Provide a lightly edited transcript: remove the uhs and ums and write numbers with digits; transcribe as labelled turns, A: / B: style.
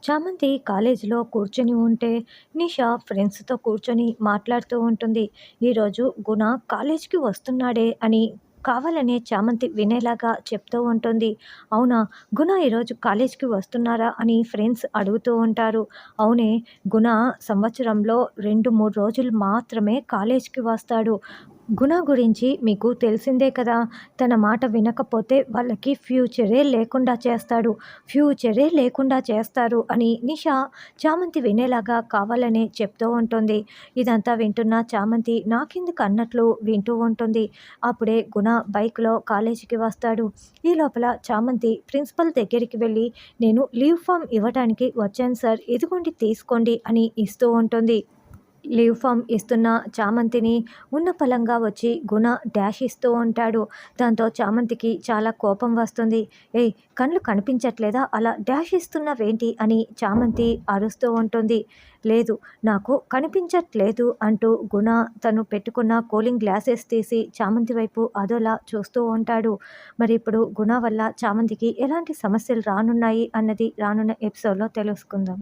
A: చామంతి కాలేజీలో కూర్చొని ఉంటే నిషా ఫ్రెండ్స్‌తో కూర్చొని మాట్లాడుతూ ఉంటుంది. ఈరోజు గుణ కాలేజీకి వస్తున్నాడే అని కావాలనే చామంతి వినేలాగా చెప్తూ ఉంటుంది. అవునా! గుణ ఈరోజు కాలేజీకి వస్తున్నారా అని ఫ్రెండ్స్ అడుగుతూ ఉంటారు. అవునే, గుణ సంవత్సరంలో 2, 3 రోజులు మాత్రమే కాలేజీకి వస్తాడు. గుణ గురించి మీకు తెలిసిందే కదా! తన మాట వినకపోతే వాళ్ళకి ఫ్యూచరే లేకుండా చేస్తాడు. ఫ్యూచరే లేకుండా చేస్తారు అని నిషా చామంతి వినేలాగా కావాలనే చెప్తూ ఉంటుంది. ఇదంతా వింటున్న చామంతి నాకెందుకు అన్నట్లు వింటూ ఉంటుంది. అప్పుడే గుణ బైక్‌లో కాలేజీకి వస్తాడు. ఈ లోపల చామంతి ప్రిన్సిపల్ దగ్గరికి వెళ్ళి, "నేను లీవ్ ఫార్మ్ ఇవ్వటానికి వచ్చాను సార్. ఇదిగోండి తీసుకోండి" అని ఇస్తూ ఉంటుంది. లీవ్ ఫార్మ్ ఇస్తున్న చామంతిని ఉన్నపళంగా వచ్చి గుణ డాష్ ఇస్తూ ఉంటాడు. దాంతో చామంతికి చాలా కోపం వస్తుంది. "ఏయ్! కళ్ళు కనిపించట్లేదా? అలా డాష్ ఇస్తున్నావేంటి?" అని చామంతి అరుస్తూ ఉంటుంది. "లేదు, నాకు కనిపించట్లేదు" అంటూ గుణ తను పెట్టుకున్న కూలింగ్ గ్లాసెస్ తీసి చామంతి వైపు అదోలా చూస్తూ ఉంటాడు. మరి ఇప్పుడు గుణ వల్ల చామంతికి ఎలాంటి సమస్యలు రానున్నాయి అన్నది రానున్న ఎపిసోడ్‌లో తెలుసుకుందాం.